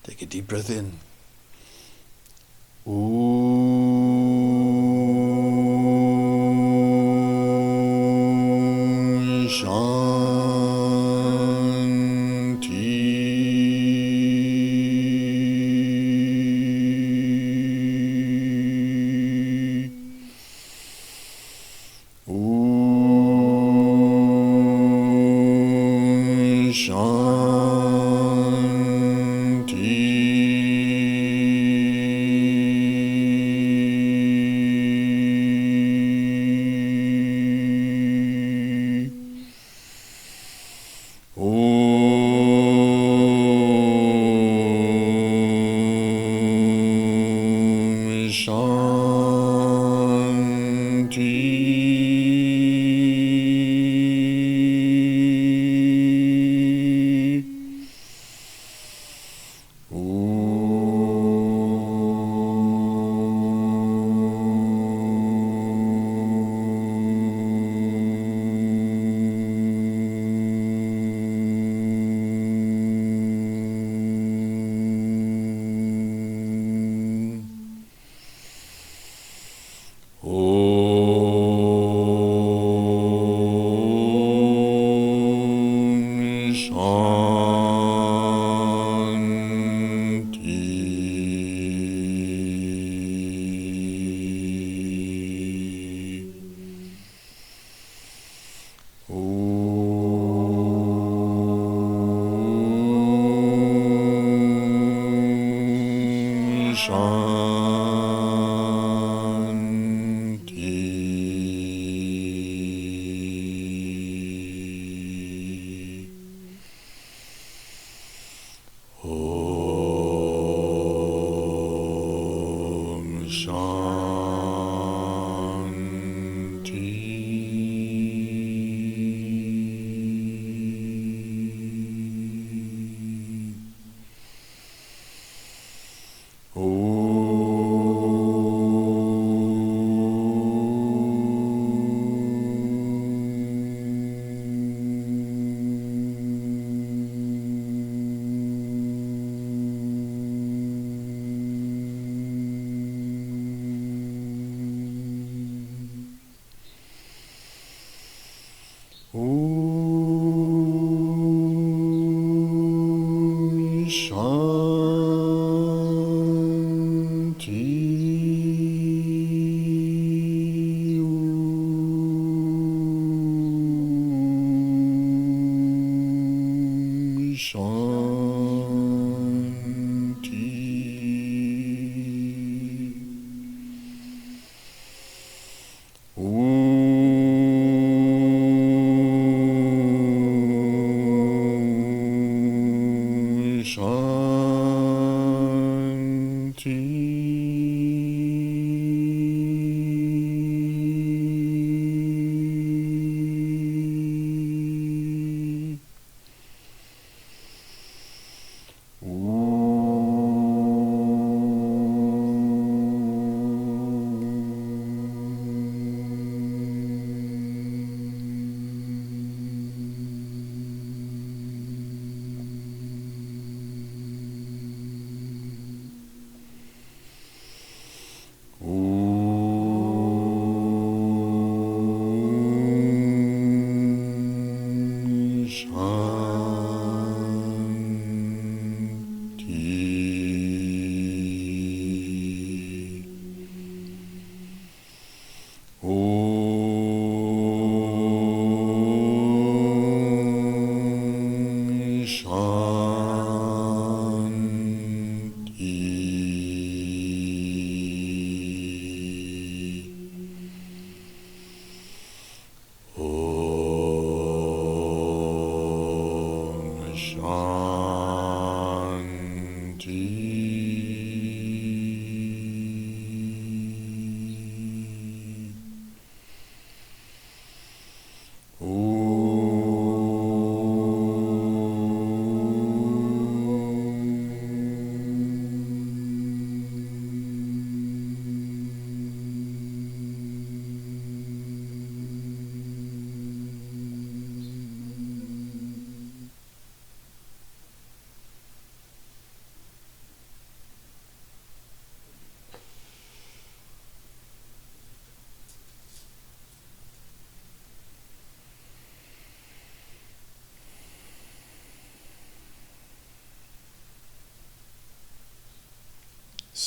Take a deep breath in.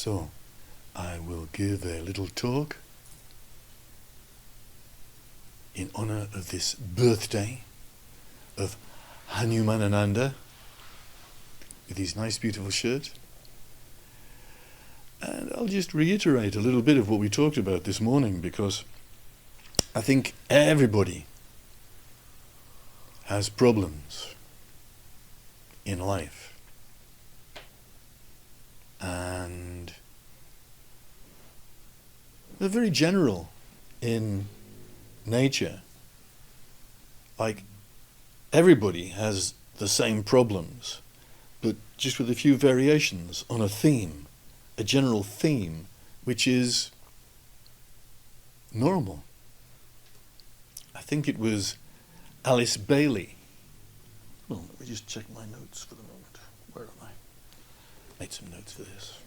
So, I will give a little talk in honor of this birthday of Hanumanananda with his nice beautiful shirt. And I'll just reiterate a little bit of what we talked about this morning, because I think everybody has problems in life. And they're very general in nature. Like, everybody has the same problems, but just with a few variations on a theme, a general theme, which is normal. I think it was Alice Bailey. Well, let me just check my notes for the moment. Where am I? Made some notes for this.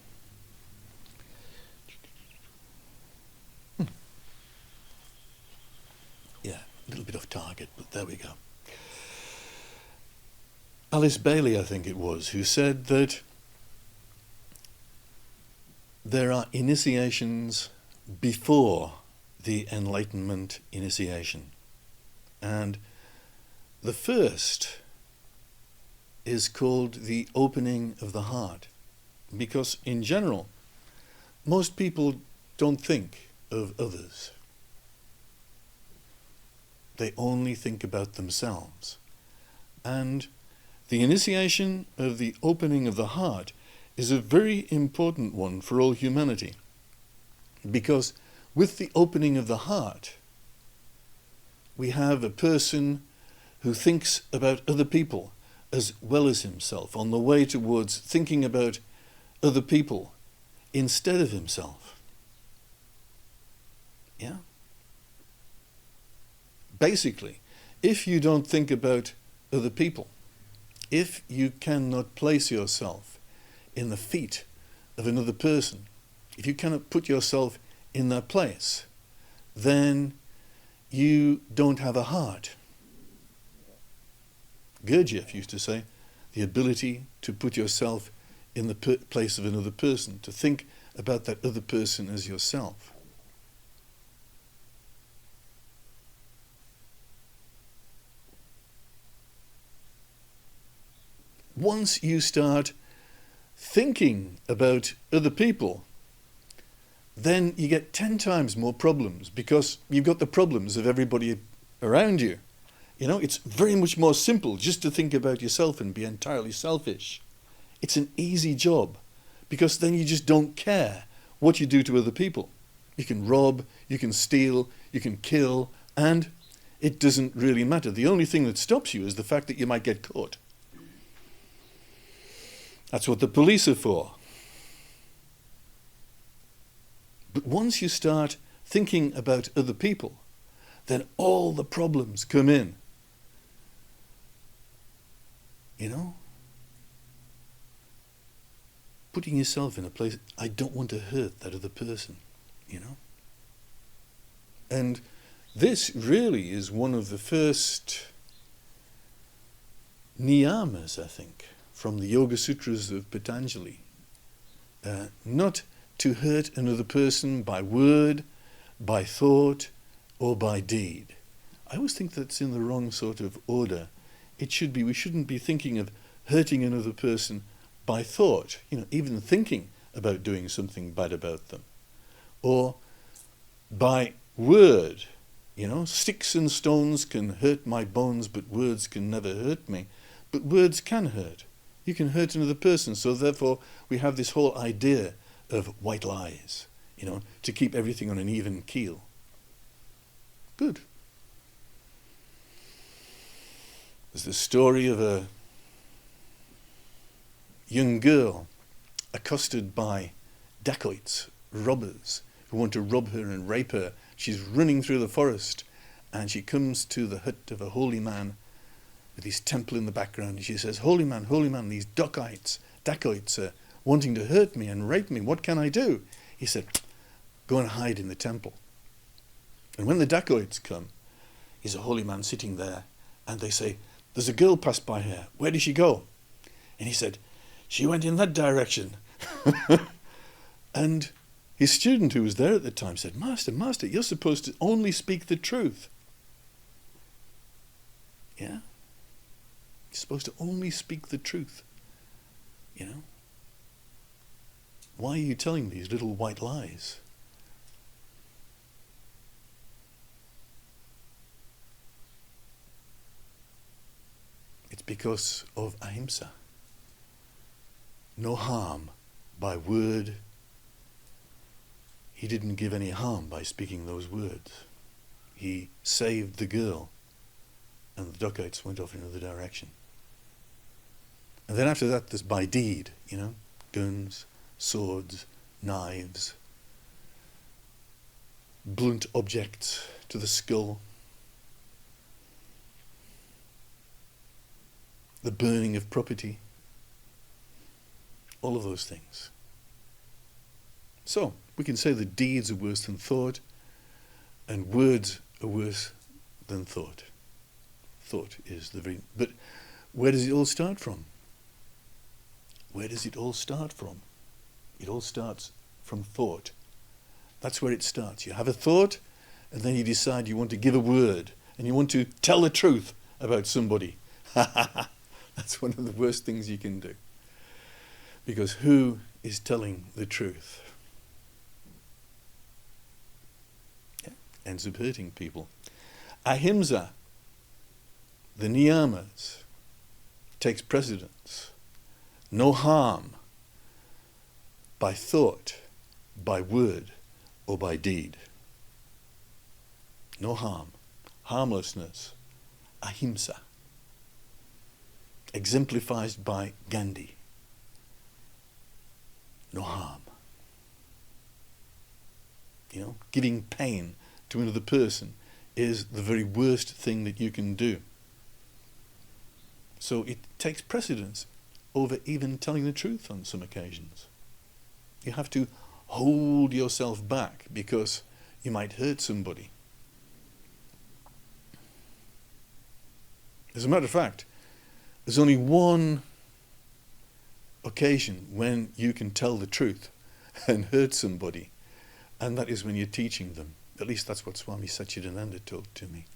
Yeah, a little bit off target, but there we go. Alice Bailey, I think it was, who said that there are initiations before the Enlightenment initiation. And the first is called the opening of the heart, because in general, most people don't think of others. They only think about themselves. And the initiation of the opening of the heart is a very important one for all humanity, because with the opening of the heart, we have a person who thinks about other people as well as himself, on the way towards thinking about other people instead of himself. Yeah? Basically, if you don't think about other people, if you cannot place yourself in the feet of another person, if you cannot put yourself in that place, then you don't have a heart. Gurdjieff used to say, the ability to put yourself in the place of another person, to think about that other person as yourself. Once you start thinking about other people, then you get 10 times more problems, because you've got the problems of everybody around you. You know, it's very much more simple just to think about yourself and be entirely selfish. It's an easy job, because then you just don't care what you do to other people. You can rob, you can steal, you can kill, and it doesn't really matter. The only thing that stops you is the fact that you might get caught. That's what the police are for. But once you start thinking about other people, then all the problems come in. You know? Putting yourself in a place, I don't want to hurt that other person, you know? And this really is one of the first niyamas, I think, from the Yoga Sutras of Patanjali. Not to hurt another person by word, by thought, or by deed. I always think that's in the wrong sort of order. It should be, we shouldn't be thinking of hurting another person by thought, you know, even thinking about doing something bad about them. Or by word, you know, sticks and stones can hurt my bones, but words can never hurt me. But words can hurt. You can hurt another person, so therefore we have this whole idea of white lies, you know, to keep everything on an even keel. Good. There's the story of a young girl accosted by dacoits, robbers, who want to rob her and rape her. She's running through the forest, and she comes to the hut of a holy man with his temple in the background, and she says, holy man, these dacoits are wanting to hurt me and rape me. What can I do? He said, go and hide in the temple. And when the dacoits come, he's a holy man sitting there, and they say, there's a girl passed by here. Where did she go? And he said, she went in that direction. And his student who was there at the time said, Master, Master, you're supposed to only speak the truth. Yeah? You're supposed to only speak the truth. You know? Why are you telling these little white lies? It's because of Ahimsa. No harm by word. He didn't give any harm by speaking those words. He saved the girl, and the Dacoits went off in another direction. And then after that, there's by deed, you know, guns, swords, knives, blunt objects to the skull, the burning of property, all of those things. So, we can say that deeds are worse than thought, and words are worse than thought. Thought is the very... But where does it all start from? Where does it all start from? It all starts from thought. That's where it starts. You have a thought, and then you decide you want to give a word, and you want to tell the truth about somebody. That's one of the worst things you can do. Because who is telling the truth? Yeah, ends up hurting people. Ahimsa, the niyamas, takes precedence. No harm by thought, by word, or by deed. No harm. Harmlessness. Ahimsa. Exemplified by Gandhi. No harm. You know, giving pain to another person is the very worst thing that you can do. So it takes precedence over even telling the truth on some occasions. You have to hold yourself back because you might hurt somebody. As a matter of fact, there's only one occasion when you can tell the truth and hurt somebody, and that is when you're teaching them. At least that's what Swami Satchidananda told to me.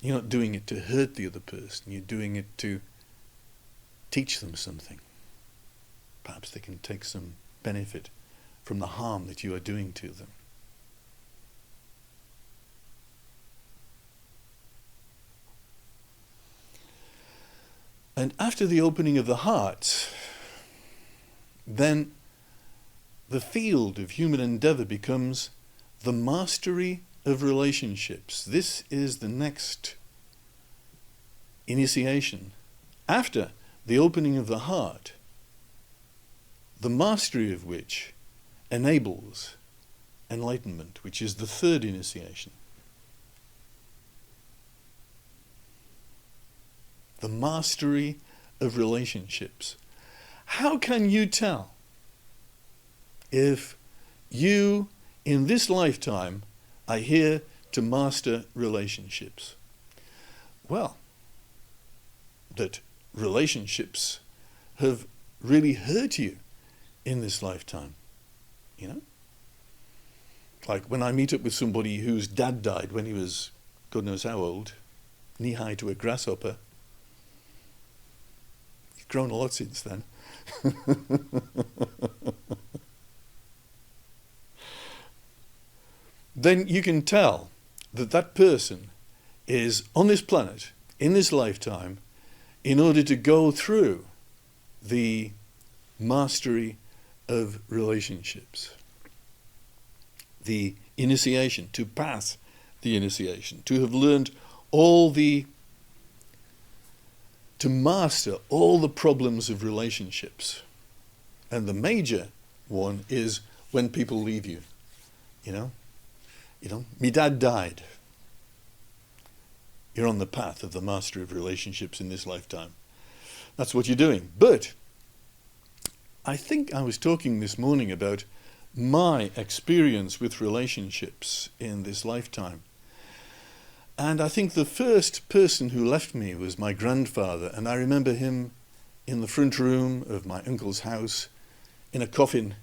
You're not doing it to hurt the other person, you're doing it to teach them something. Perhaps they can take some benefit from the harm that you are doing to them. And after the opening of the heart, then the field of human endeavor becomes the mastery of relationships. This is the next initiation. After the opening of the heart, the mastery of which enables enlightenment, which is the third initiation. The mastery of relationships. How can you tell if you, in this lifetime, are here to master relationships? Well, that relationships have really hurt you in this lifetime, you know? Like when I meet up with somebody whose dad died when he was God knows how old, knee-high to a grasshopper. He's grown a lot since then. Then you can tell that that person is on this planet, in this lifetime, in order to go through the mastery of relationships. The initiation, to pass the initiation, to have learned to master all the problems of relationships. And the major one is when people leave you, you know, my dad died. You're on the path of the mastery of relationships in this lifetime. That's what you're doing. But I think I was talking this morning about my experience with relationships in this lifetime. And I think the first person who left me was my grandfather, and I remember him in the front room of my uncle's house in a coffin,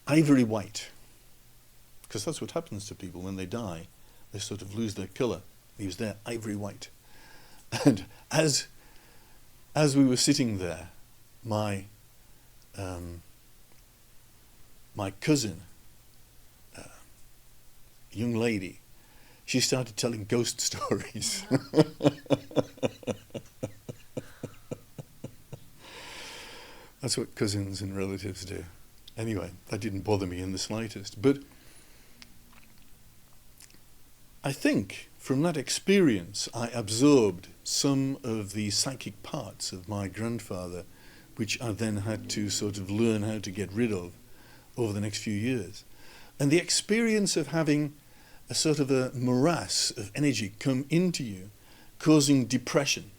ivory white, because that's what happens to people when they die. They sort of lose their colour. He was there, ivory white. And as we were sitting there, my cousin, young lady, she started telling ghost stories. That's what cousins and relatives do. Anyway, that didn't bother me in the slightest. But I think from that experience I absorbed some of the psychic parts of my grandfather, which I then had to sort of learn how to get rid of over the next few years. And the experience of having a sort of a morass of energy come into you, causing depression.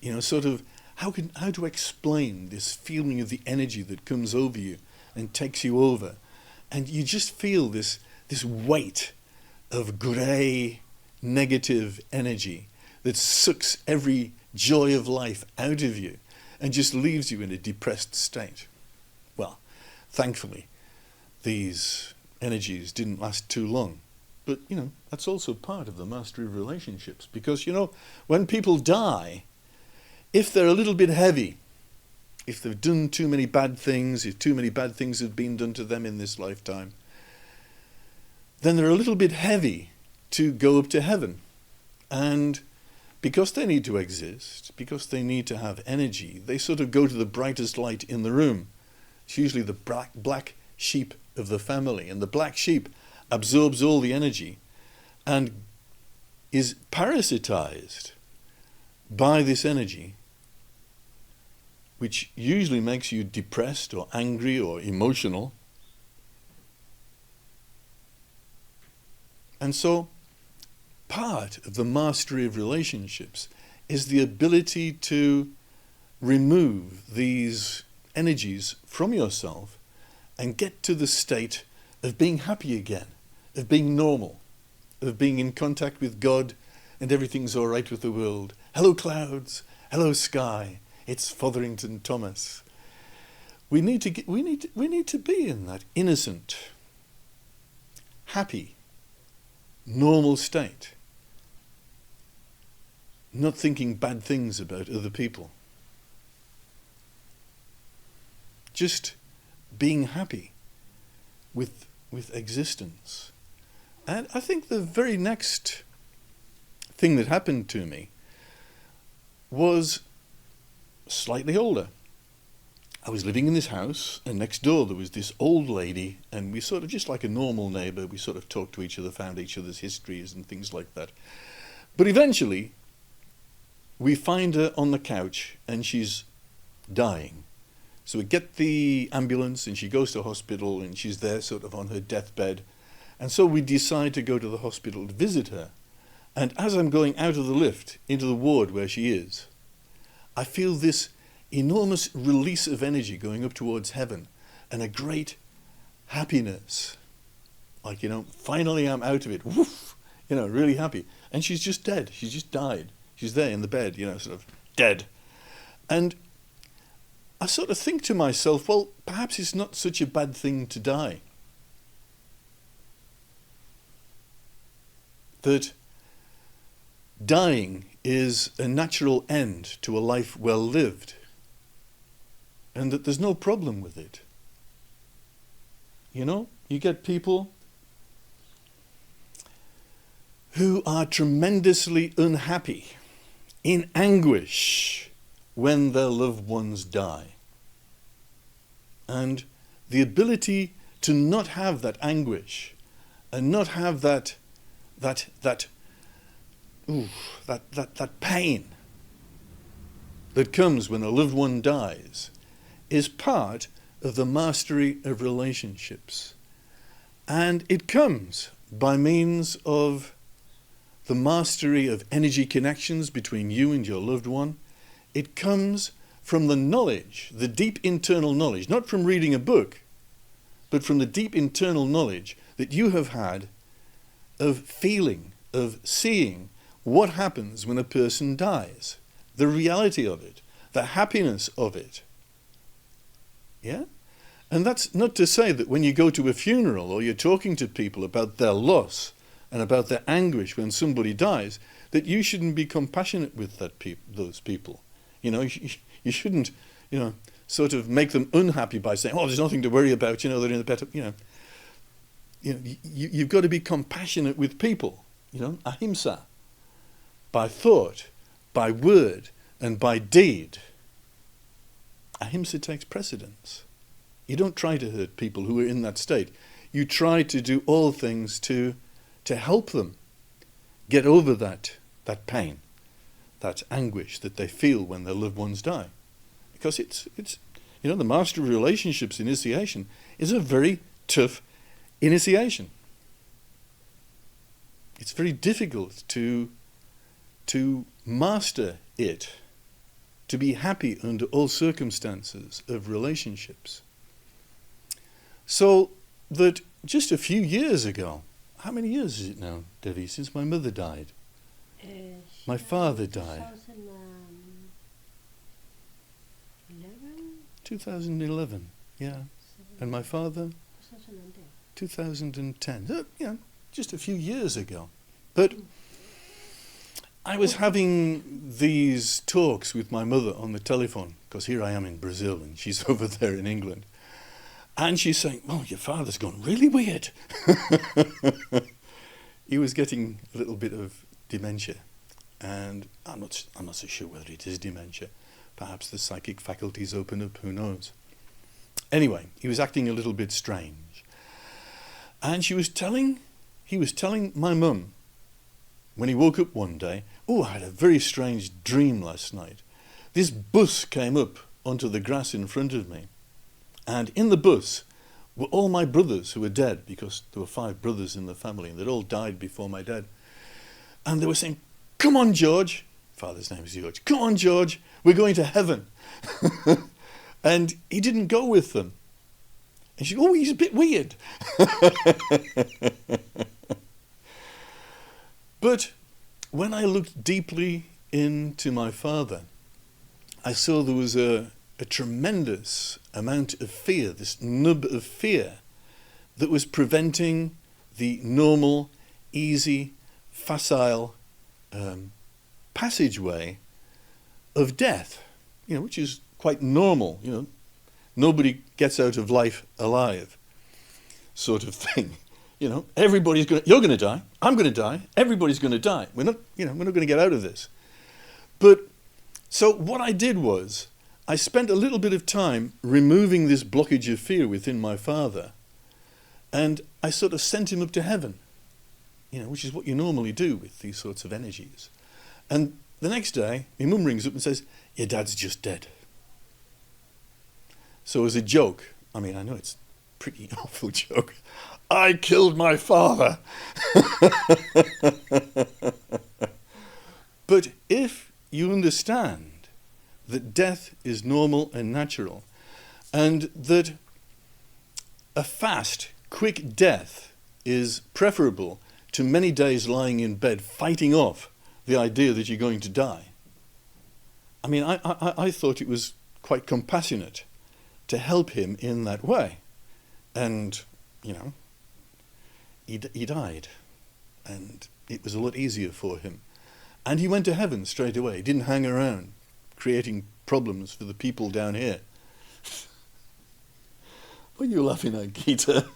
You know, sort of, how to explain this feeling of the energy that comes over you and takes you over, and you just feel this weight of grey, negative energy that sucks every joy of life out of you and just leaves you in a depressed state. Well, thankfully, these energies didn't last too long. But, you know, that's also part of the mastery of relationships. Because, you know, when people die, if they're a little bit heavy, if they've done too many bad things, if too many bad things have been done to them in this lifetime, then they're a little bit heavy to go up to heaven. And because they need to exist, because they need to have energy, they sort of go to the brightest light in the room. It's usually the black sheep of the family, and the black sheep absorbs all the energy and is parasitized by this energy, which usually makes you depressed or angry or emotional. And so part of the mastery of relationships is the ability to remove these energies from yourself and get to the state of being happy again, of being normal, of being in contact with God and everything's all right with the world. Hello clouds, hello sky, it's Fotherington Thomas. We need to be in that innocent, happy, normal state, not thinking bad things about other people. Just being happy with existence. And I think the very next thing that happened to me was slightly older. I was living in this house, and next door there was this old lady, and we sort of, just like a normal neighbour, we sort of talked to each other, found each other's histories and things like that. But eventually, we find her on the couch, and she's dying. So we get the ambulance, and she goes to hospital, and she's there sort of on her deathbed. And so we decide to go to the hospital to visit her. And as I'm going out of the lift into the ward where she is, I feel this enormous release of energy going up towards heaven, and a great happiness. Like, you know, finally I'm out of it. Woof! You know, really happy. And she's just dead. She's just died. She's there in the bed, you know, sort of dead. And I sort of think to myself, well, perhaps it's not such a bad thing to die. That dying is a natural end to a life well lived, and that there's no problem with it. You know, you get people who are tremendously unhappy, in anguish, when their loved ones die. And the ability to not have that anguish and not have that pain that comes when a loved one dies is part of the mastery of relationships. And it comes by means of the mastery of energy connections between you and your loved one. It comes from the knowledge, the deep internal knowledge, not from reading a book, but from the deep internal knowledge that you have had of feeling, of seeing what happens when a person dies, the reality of it, the happiness of it. Yeah? And that's not to say that when you go to a funeral or you're talking to people about their loss and about their anguish when somebody dies, that you shouldn't be compassionate with those people. You know, you shouldn't, you know, sort of make them unhappy by saying, "Oh, there's nothing to worry about. You know, they're in a better." You've got to be compassionate with people. You know, ahimsa, by thought, by word, and by deed. Ahimsa takes precedence. You don't try to hurt people who are in that state. You try to do all things to help them get over that pain, that anguish that they feel when their loved ones die. Because it's you know, the Master of Relationships initiation is a very tough initiation. It's very difficult to master it, to be happy under all circumstances of relationships. So that just a few years ago, how many years is it now, Devi, since my mother died? My father died. 2011, yeah. And my father? 2010. So, you know, just a few years ago. But I was having these talks with my mother on the telephone, because here I am in Brazil and she's over there in England. And she's saying, "Oh, your father's gone really weird." He was getting a little bit of dementia. And I'm not so sure whether it is dementia. Perhaps the psychic faculties open up, who knows. Anyway, he was acting a little bit strange. And he was telling my mum, when he woke up one day, "Oh, I had a very strange dream last night. This bus came up onto the grass in front of me. And in the bus were all my brothers who were dead, because there were 5 brothers in the family, and they'd all died before my dad. And they were saying, 'Come on, George,'" father's name is George, "'Come on, George, we're going to heaven.'" And he didn't go with them. And she said, "Oh, he's a bit weird." But when I looked deeply into my father, I saw there was a tremendous amount of fear, this nub of fear, that was preventing the normal, easy, facile passageway of death, you know, which is quite normal, you know. Nobody gets out of life alive, sort of thing. You know, you're going to die, I'm going to die, everybody's going to die. We're not going to get out of this. But so what I did was, I spent a little bit of time removing this blockage of fear within my father, and I sort of sent him up to heaven, you know, which is what you normally do with these sorts of energies. And the next day, my mum rings up and says, "Your dad's just dead." So as a joke, I mean, I know it's a pretty awful joke, "I killed my father." But if you understand that death is normal and natural, and that a fast, quick death is preferable to many days lying in bed fighting off the idea that you're going to die. I mean, I thought it was quite compassionate to help him in that way. And, you know, he died. And it was a lot easier for him. And he went to heaven straight away. He didn't hang around creating problems for the people down here. What are you laughing at, Gita?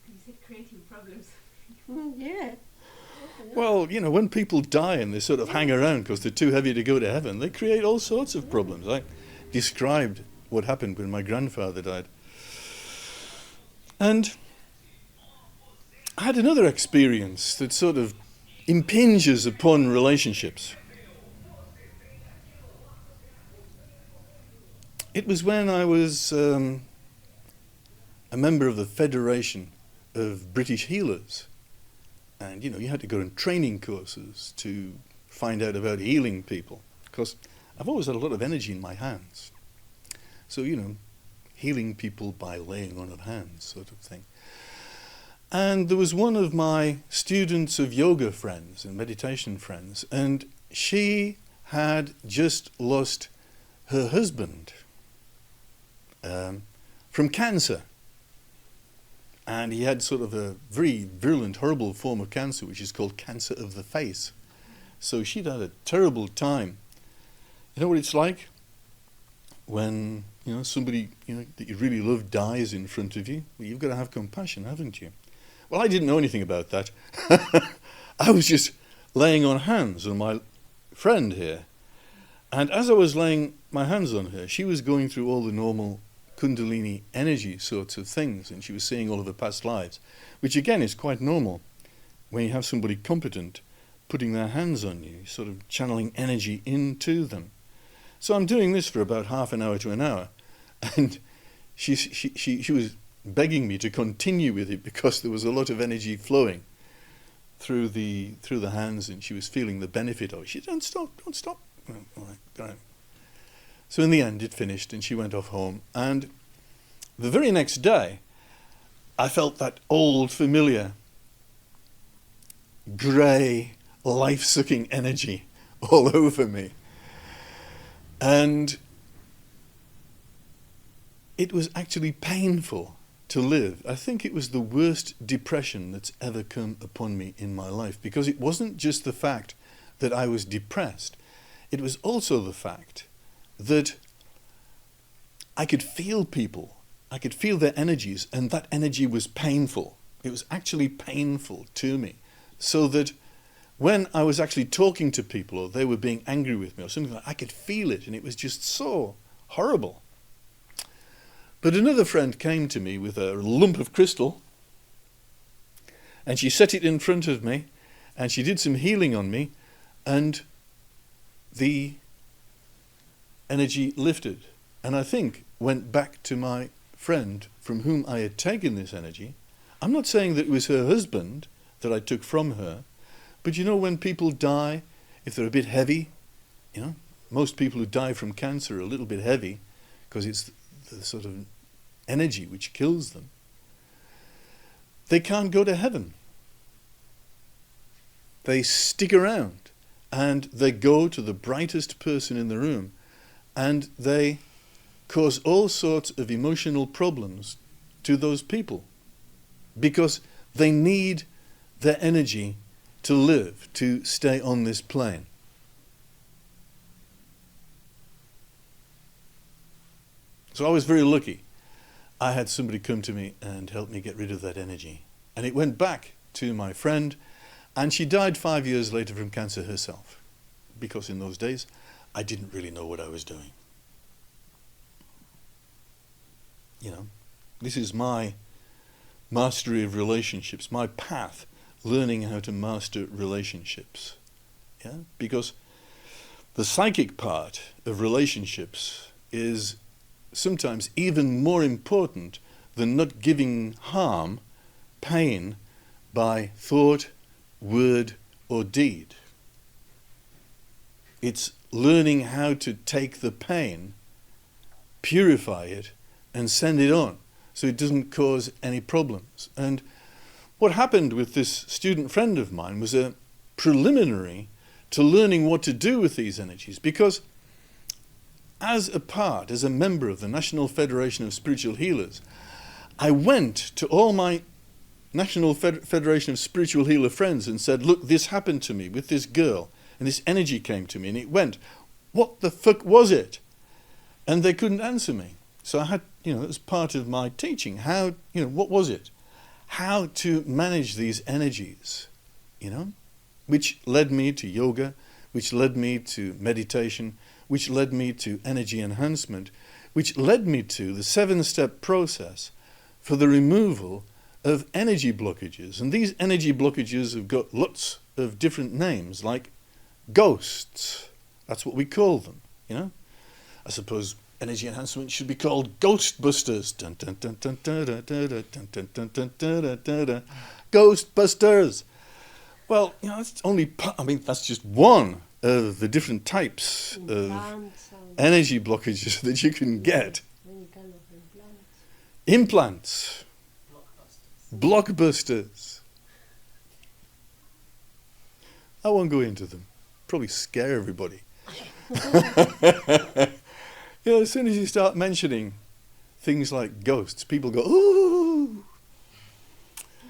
You said creating problems. Yeah. Well, you know, when people die and they sort of hang around because they're too heavy to go to heaven, they create all sorts of problems. I described what happened when my grandfather died. And I had another experience that sort of impinges upon relationships. It was when I was a member of the Federation of British Healers. And, you know, you had to go on training courses to find out about healing people. Because I've always had a lot of energy in my hands. So, you know, healing people by laying on of hands sort of thing. And there was one of my students of yoga friends and meditation friends, and she had just lost her husband from cancer. And he had sort of a very virulent, horrible form of cancer, which is called cancer of the face. So she'd had a terrible time. You know what it's like when, somebody, that you really love dies in front of you? Well, you've got to have compassion, haven't you? Well, I didn't know anything about that. I was just laying on hands on my friend here. And as I was laying my hands on her, she was going through all the normal Kundalini energy sorts of things, and she was seeing all of her past lives, which again is quite normal when you have somebody competent putting their hands on you, sort of channeling energy into them. So I'm doing this for about half an hour to an hour, and she was begging me to continue with it because there was a lot of energy flowing through the hands, and she was feeling the benefit of it. She said, don't stop. All right. So in the end it finished and she went off home, and the very next day I felt that old familiar grey life-sucking energy all over me, and it was actually painful to live. I think it was the worst depression that's ever come upon me in my life, because it wasn't just the fact that I was depressed, it was also the fact that I could feel people, I could feel their energies, and that energy was painful. It was actually painful to me, so that when I was actually talking to people or they were being angry with me or something like that, I could feel it, and it was just so horrible. But another friend came to me with a lump of crystal, and she set it in front of me, and she did some healing on me, and the energy lifted, and I think went back to my friend from whom I had taken this energy. I'm not saying that it was her husband that I took from her, but when people die, if they're a bit heavy, most people who die from cancer are a little bit heavy because it's the sort of energy which kills them. They can't go to heaven. They stick around and they go to the brightest person in the room, and they cause all sorts of emotional problems to those people because they need their energy to live, to stay on this plane. So I was very lucky. I had somebody come to me and help me get rid of that energy. And it went back to my friend, and she died 5 years later from cancer herself, because in those days I didn't really know what I was doing. This is my mastery of relationships, my path, learning how to master relationships. Because the psychic part of relationships is sometimes even more important than not giving harm, pain, by thought, word, or deed. It's learning how to take the pain, purify it, and send it on so it doesn't cause any problems. And what happened with this student friend of mine was a preliminary to learning what to do with these energies, because as a member of the National Federation of Spiritual Healers, I went to all my National Federation of Spiritual Healer friends and said, look, this happened to me with this girl, and this energy came to me, and it went, what the fuck was it? And they couldn't answer me. So I had, it was part of my teaching, how, what was it? How to manage these energies, which led me to yoga, which led me to meditation, which led me to energy enhancement, which led me to the 7-step process for the removal of energy blockages. And these energy blockages have got lots of different names, like ghosts. That's what we call them, I suppose energy enhancement should be called Ghostbusters. Dun, dun, dun, dun, dun, dun, dun, dun, dun, dun, dun, dun, dun, dun. Ghostbusters. Well, that's that's just one of the different types of energy blockages that you can get. Implants. Blockbusters. I won't go into them. Probably scare everybody. As soon as you start mentioning things like ghosts, people go, ooh!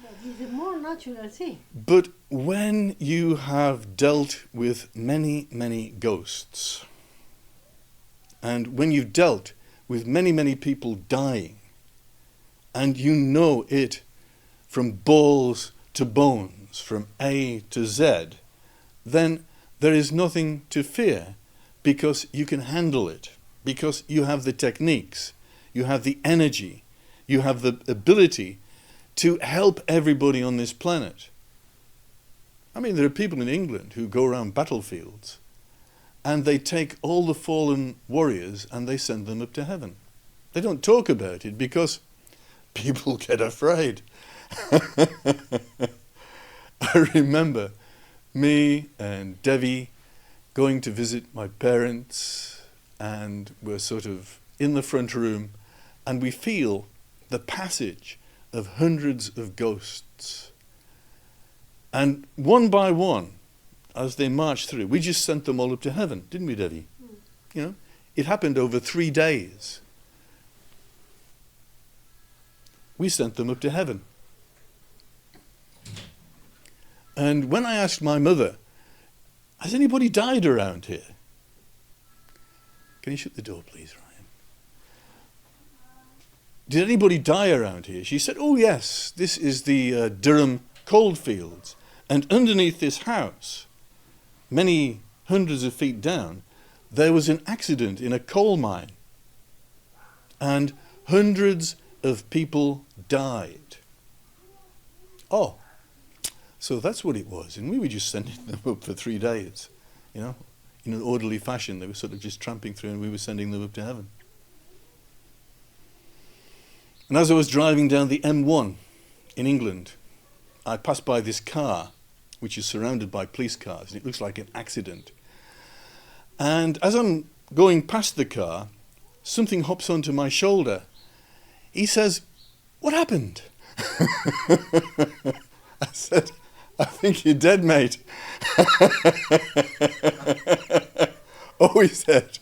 But it's a more natural thing. But when you have dealt with many, many ghosts, and when you've dealt with many, many people dying, and you know it from balls to bones, from A to Z, then there is nothing to fear, because you can handle it, because you have the techniques, you have the energy, you have the ability to help everybody on this planet. I mean, there are people in England who go around battlefields and they take all the fallen warriors and they send them up to heaven. They don't talk about it because people get afraid. I remember me and Devi going to visit my parents, and we're sort of in the front room and we feel the passage of hundreds of ghosts. And one by one, as they marched through, we just sent them all up to heaven, didn't we, Devi? You know, it happened over 3 days. We sent them up to heaven. And when I asked my mother, has anybody died around here? Can you shut the door, please, Ryan? Did anybody die around here? She said, oh yes, this is the Durham coalfields. And underneath this house, many hundreds of feet down, there was an accident in a coal mine. And hundreds of people died. Oh, so that's what it was. And we were just sending them up for 3 days, you know, in an orderly fashion. They were sort of just tramping through and we were sending them up to heaven. And as I was driving down the M1 in England, I passed by this car, which is surrounded by police cars, and it looks like an accident. And as I'm going past the car, something hops onto my shoulder. He says, what happened? I said, I think you're dead, mate. Oh, he said,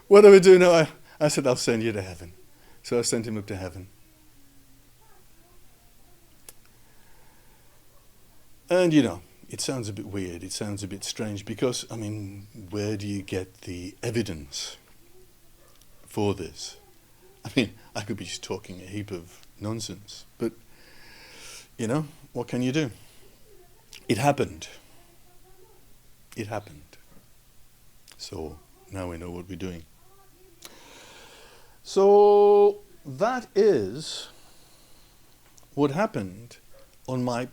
what do we do now? I said, I'll send you to heaven. So I sent him up to heaven. And, you know, it sounds a bit weird, it sounds a bit strange, because, I mean, where do you get the evidence for this? I mean, I could be just talking a heap of nonsense, but, you know, what can you do? It happened. It happened. So now we know what we're doing. So that is what happened on my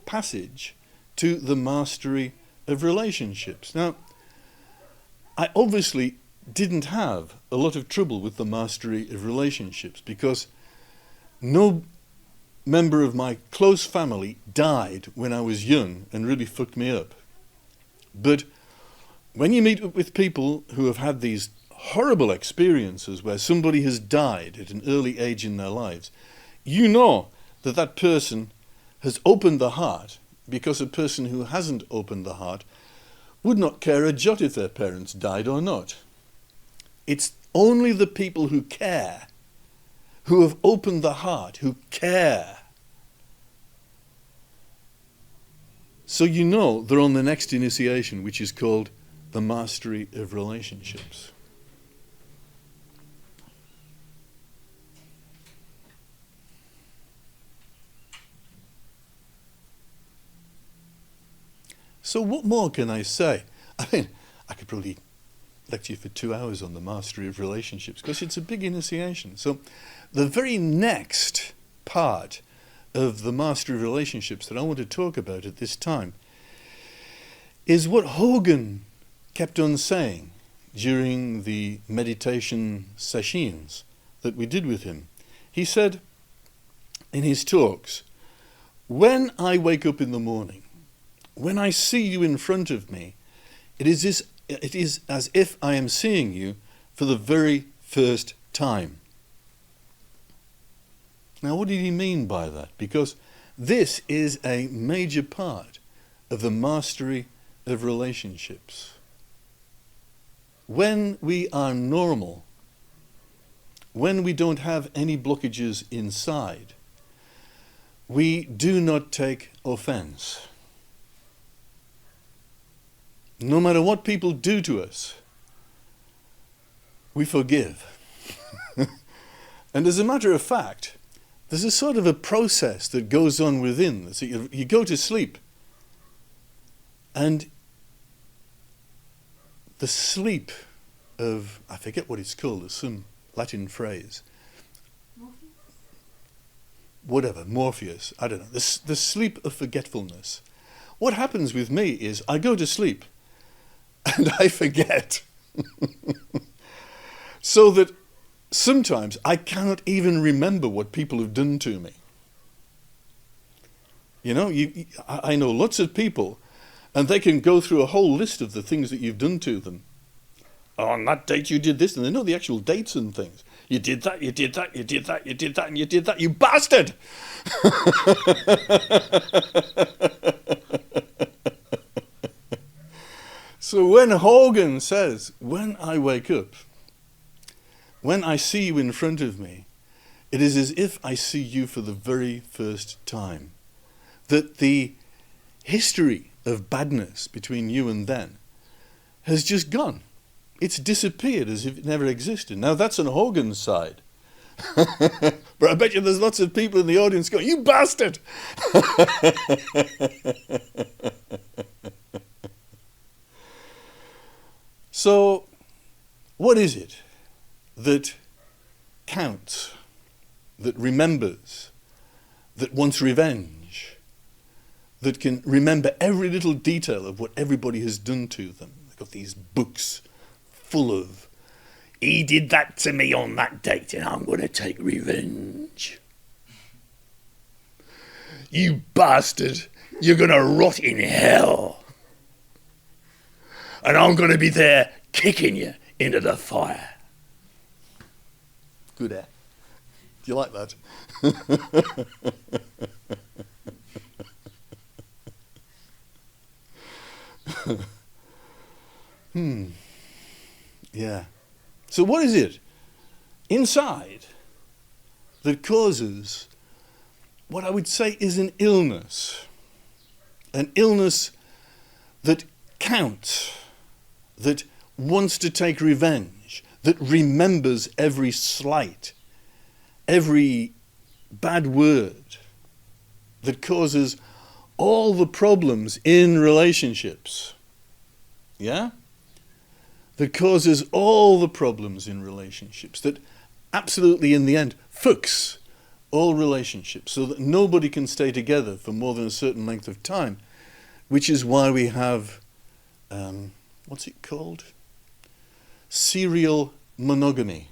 passage to the mastery of relationships. Now, I obviously didn't have a lot of trouble with the mastery of relationships because no member of my close family died when I was young and really fucked me up. But when you meet up with people who have had these horrible experiences where somebody has died at an early age in their lives, you know that that person has opened the heart, because a person who hasn't opened the heart would not care a jot if their parents died or not. It's only the people who care, who have opened the heart, who care. So you know they're on the next initiation, which is called the mastery of relationships. So what more can I say? I mean, I could probably lecture you for 2 hours on the mastery of relationships because it's a big initiation. So the very next part of the mastery of relationships that I want to talk about at this time is what Hogan kept on saying during the meditation sessions that we did with him. He said in his talks, when I wake up in the morning, when I see you in front of me, it is as if I am seeing you for the very first time. Now, what did he mean by that? Because this is a major part of the mastery of relationships. When we are normal, when we don't have any blockages inside, we do not take offense. No matter what people do to us, we forgive. And as a matter of fact, there's a sort of a process that goes on within. So you go to sleep, and the sleep of, I forget what it's called, there's some Latin phrase. Whatever, Morpheus, I don't know. The sleep of forgetfulness. What happens with me is I go to sleep and I forget. So that sometimes I cannot even remember what people have done to me. You know, I know lots of people, and they can go through a whole list of the things that you've done to them. Oh, on that date you did this, and they know the actual dates and things. You did that, you did that, you did that, you did that, and you did that, you bastard! So when Hogan says, when I wake up, when I see you in front of me, it is as if I see you for the very first time. That the history of badness between you and then has just gone. It's disappeared as if it never existed. Now that's on Hogan's side. But I bet you there's lots of people in the audience going, you bastard! So, what is it that counts, that remembers, that wants revenge, that can remember every little detail of what everybody has done to them? They've got these books full of, he did that to me on that date and I'm going to take revenge. You bastard, you're going to rot in hell. And I'm going to be there kicking you into the fire. Good air. Do you like that? Yeah. So what is it inside that causes what I would say is an illness? An illness that counts, that wants to take revenge, that remembers every slight, every bad word, that causes all the problems in relationships. Yeah? That causes all the problems in relationships, that absolutely in the end fucks all relationships so that nobody can stay together for more than a certain length of time, which is why we have, what's it called? Serial monogamy.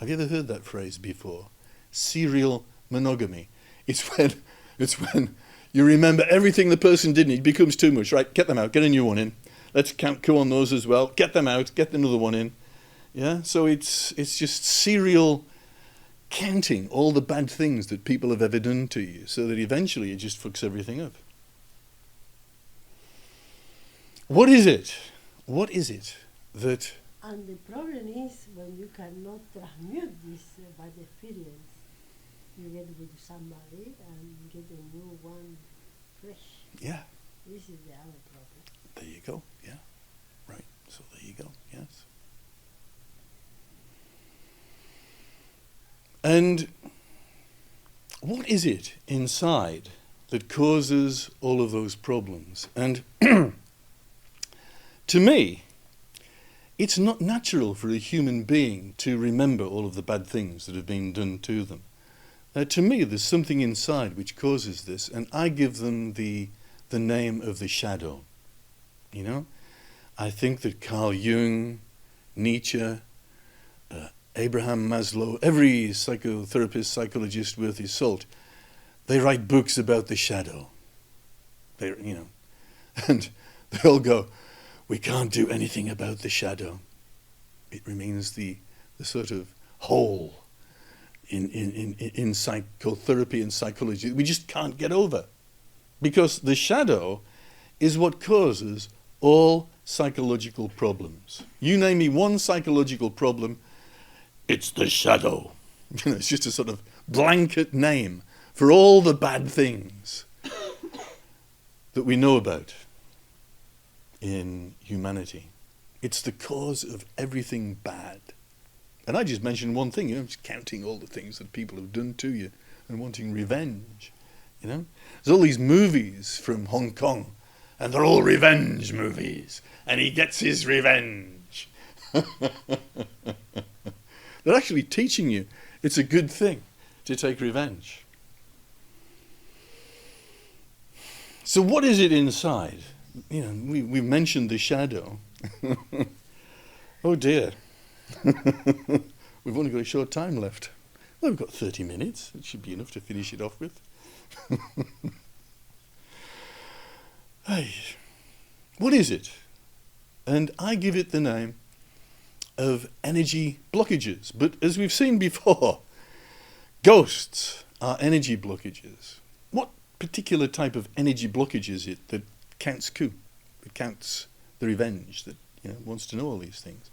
Have you ever heard that phrase before? Serial monogamy. It's when you remember everything the person did and it becomes too much. Right, get them out, get a new one in. Let's go on those as well. Get them out, get another one in. Yeah, so it's just serial counting all the bad things that people have ever done to you, so that eventually it just fucks everything up. What is it? What is it that... And the problem is when you cannot transmute this bad experience, you get with somebody and get a new one fresh. Yeah. This is the other problem. There you go, yeah. Right, so there you go, yes. And what is it inside that causes all of those problems? And to me, it's not natural for a human being to remember all of the bad things that have been done to them. To me, there's something inside which causes this, and I give them the name of the shadow. You know, I think that Carl Jung, Nietzsche, Abraham Maslow, every psychotherapist, psychologist worth his salt, they write books about the shadow. And they all go, we can't do anything about the shadow. It remains the sort of hole in psychotherapy and psychology we just can't get over. Because the shadow is what causes all psychological problems. You name me one psychological problem, It's the shadow. It's just a sort of blanket name for all the bad things that we know about in humanity. It's the cause of everything bad. And I just mentioned one thing, just counting all the things that people have done to you and wanting revenge. There's all these movies from Hong Kong, and they're all revenge movies, and he gets his revenge. They're actually teaching you it's a good thing to take revenge. So what is it inside? We mentioned the shadow. Oh dear. We've only got a short time left. Well, we've got 30 minutes. It should be enough to finish it off with. Hey, what is it? And I give it the name of energy blockages. But as we've seen before, ghosts are energy blockages. What particular type of energy blockage is it that counts coup, that counts the revenge, that wants to know all these things?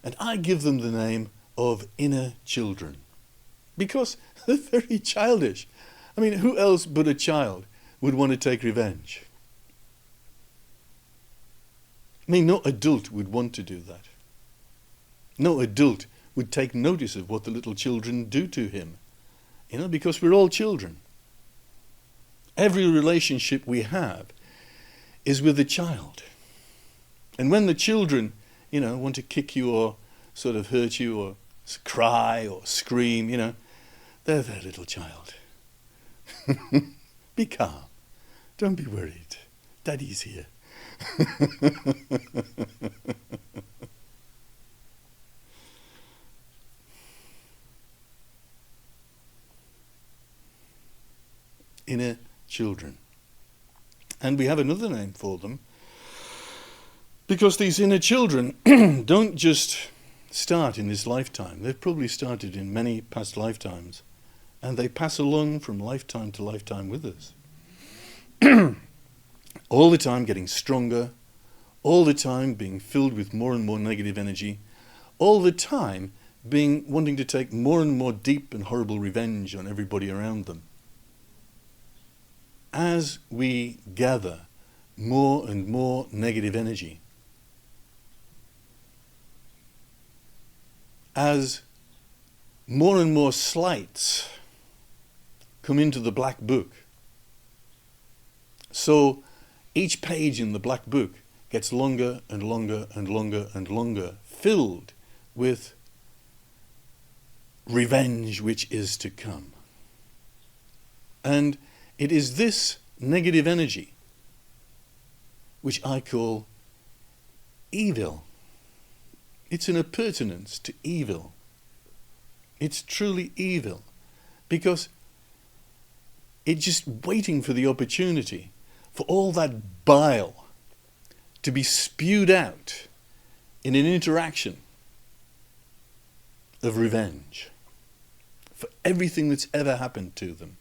And I give them the name of inner children, because they're very childish. I mean, who else but a child would want to take revenge? I mean, no adult would want to do that. No adult would take notice of what the little children do to him, because we're all children. Every relationship we have is with a child. And when the children, want to kick you or sort of hurt you or cry or scream, they're their little child. Be calm. Don't be worried. Daddy's here. Inner children. And we have another name for them, because these inner children don't just start in this lifetime. They've probably started in many past lifetimes, and they pass along from lifetime to lifetime with us. All the time getting stronger, all the time being filled with more and more negative energy, all the time wanting to take more and more deep and horrible revenge on everybody around them. As we gather more and more negative energy, as more and more slights come into the black book, so each page in the black book gets longer and longer and longer and longer, filled with revenge which is to come. And it is this negative energy which I call evil. It's an appurtenance to evil. It's truly evil, because it's just waiting for the opportunity for all that bile to be spewed out in an interaction of revenge for everything that's ever happened to them.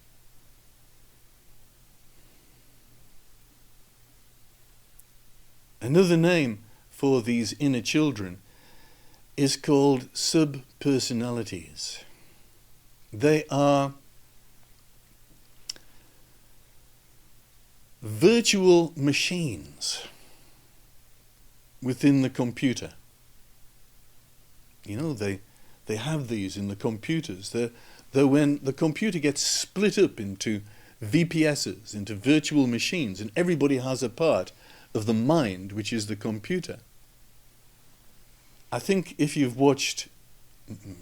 Another name for these inner children is called subpersonalities. They are virtual machines within the computer. They have these in the computers. They're when the computer gets split up into VPSs, into virtual machines, and everybody has a part of the mind, which is the computer. I think if you've watched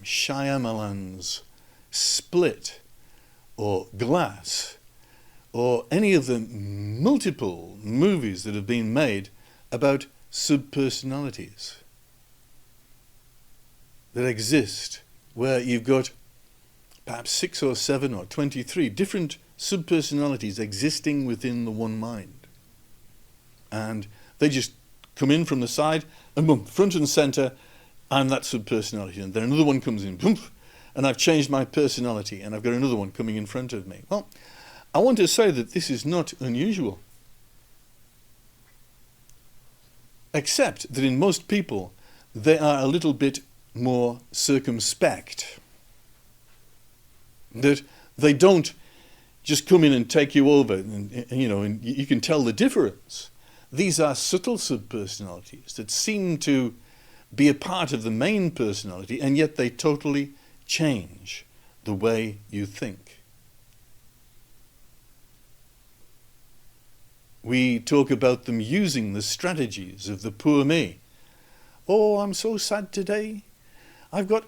Shyamalan's Split or Glass or any of the multiple movies that have been made about subpersonalities that exist, where you've got perhaps 6 or 7 or 23 different subpersonalities existing within the one mind. And they just come in from the side, and boom, front and centre, I'm that subpersonality. And then another one comes in, boom, and I've changed my personality, and I've got another one coming in front of me. Well, I want to say that this is not unusual. Except that in most people, they are a little bit more circumspect. That they don't just come in and take you over, and you can tell the difference. These are subtle subpersonalities that seem to be a part of the main personality, and yet they totally change the way you think. We talk about them using the strategies of the poor me. Oh, I'm so sad today. I've got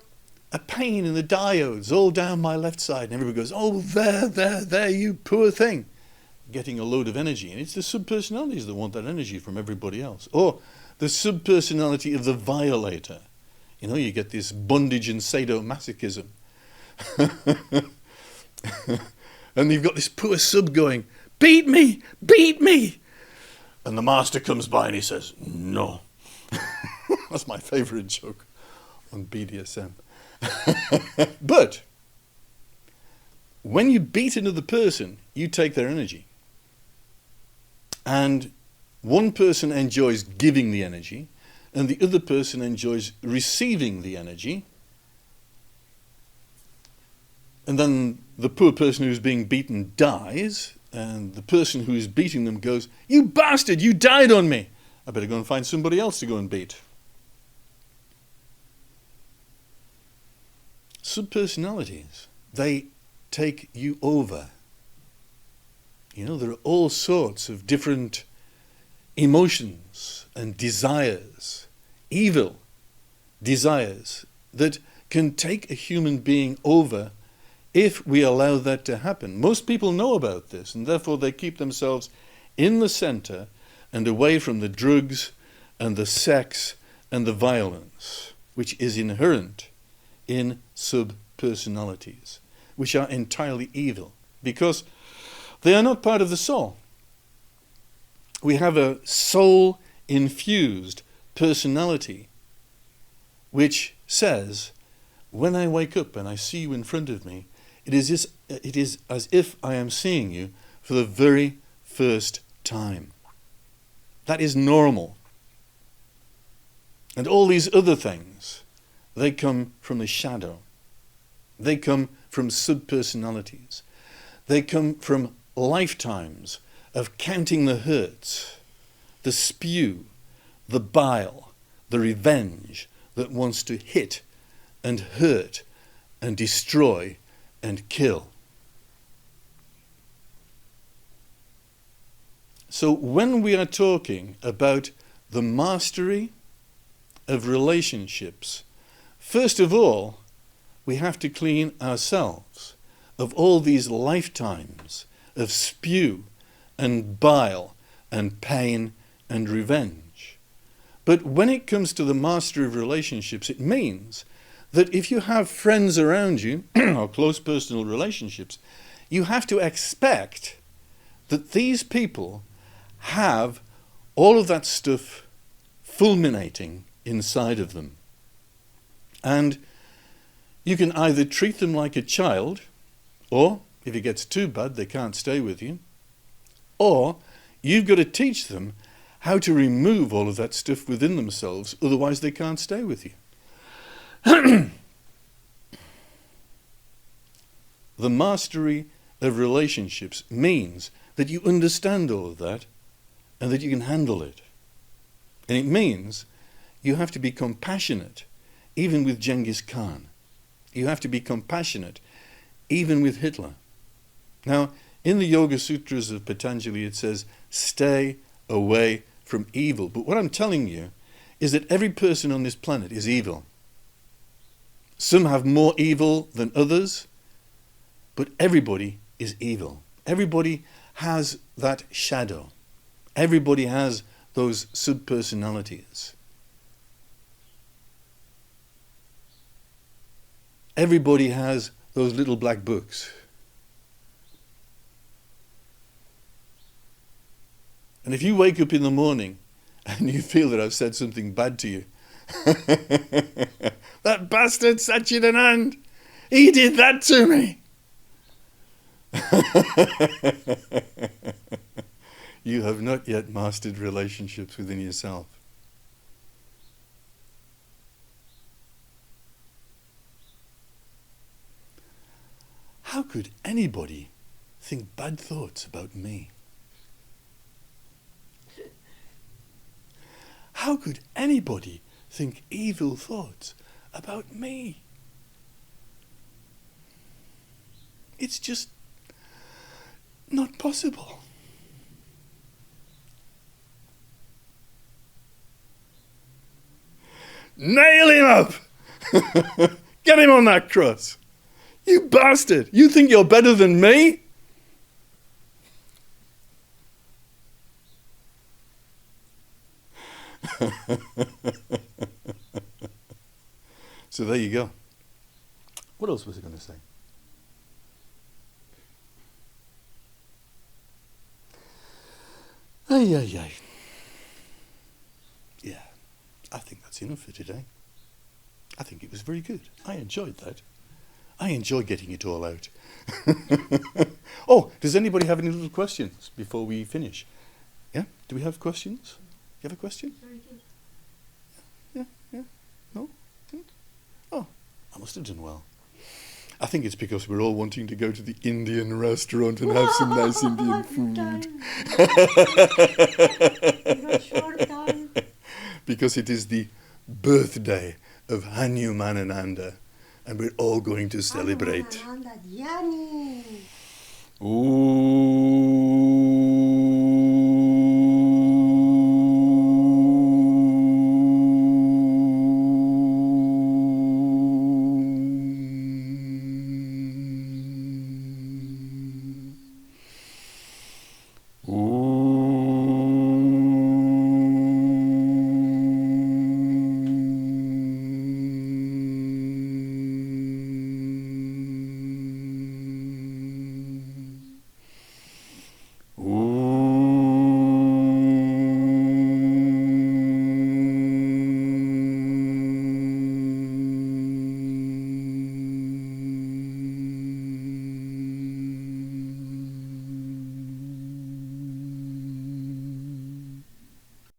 a pain in the diodes all down my left side. And everybody goes, oh, there, you poor thing. Getting a load of energy. And it's the subpersonalities that want that energy from everybody else. Or the subpersonality of the violator. You get this bondage and sadomasochism. And you've got this poor sub going, beat me, beat me. And the master comes by and he says, no. That's my favourite joke on BDSM. But when you beat another person, you take their energy. And one person enjoys giving the energy, and the other person enjoys receiving the energy. And then the poor person who's being beaten dies, and the person who is beating them goes, you bastard, you died on me. I better go and find somebody else to go and beat. Subpersonalities, they take you over. There are all sorts of different emotions and desires, evil desires, that can take a human being over if we allow that to happen. Most people know about this, and therefore they keep themselves in the center and away from the drugs and the sex and the violence, which is inherent in subpersonalities, which are entirely evil, because they are not part of the soul. We have a soul-infused personality which says, when I wake up and I see you in front of me, it is as if I am seeing you for the very first time. That is normal. And all these other things, they come from the shadow. They come from subpersonalities. They come from lifetimes of counting the hurts, the spew, the bile, the revenge that wants to hit and hurt and destroy and kill. So when we are talking about the mastery of relationships, first of all, we have to clean ourselves of all these lifetimes of spew and bile and pain and revenge. But when it comes to the mastery of relationships, it means that if you have friends around you, or close personal relationships, you have to expect that these people have all of that stuff fulminating inside of them. And you can either treat them like a child, or if it gets too bad, they can't stay with you, or you've got to teach them how to remove all of that stuff within themselves, otherwise they can't stay with you. The mastery of relationships means that you understand all of that and that you can handle it. And it means you have to be compassionate even with Genghis Khan. You have to be compassionate even with Hitler. Now, in the Yoga Sutras of Patanjali it says, stay away from evil. But what I'm telling you is that every person on this planet is evil. Some have more evil than others, but everybody is evil. Everybody has that shadow. Everybody has those subpersonalities. Everybody has those little black books. And if you wake up in the morning and you feel that I've said something bad to you, that bastard Satchidanand, he did that to me. You have not yet mastered relationships within yourself. how could anybody think bad thoughts about me? How could anybody think evil thoughts about me? It's just not possible. Nail him up! Get him on that cross! You bastard! You think you're better than me? So there you go. What else was I going to say? Ay, ay, ay. Yeah, I think that's enough for today. I think it was very good. I enjoyed that. I enjoy getting it all out. Oh, does anybody have any little questions before we finish? Yeah? Do we have questions? You have a question? Very good. Yeah? No? Oh, I must have done well. I think it's because we're all wanting to go to the Indian restaurant and have some nice Indian food. We got short time. Because it is the birthday of Hanumanananda, and we're all going to celebrate. Hanumanananda Dhyani. Ooh.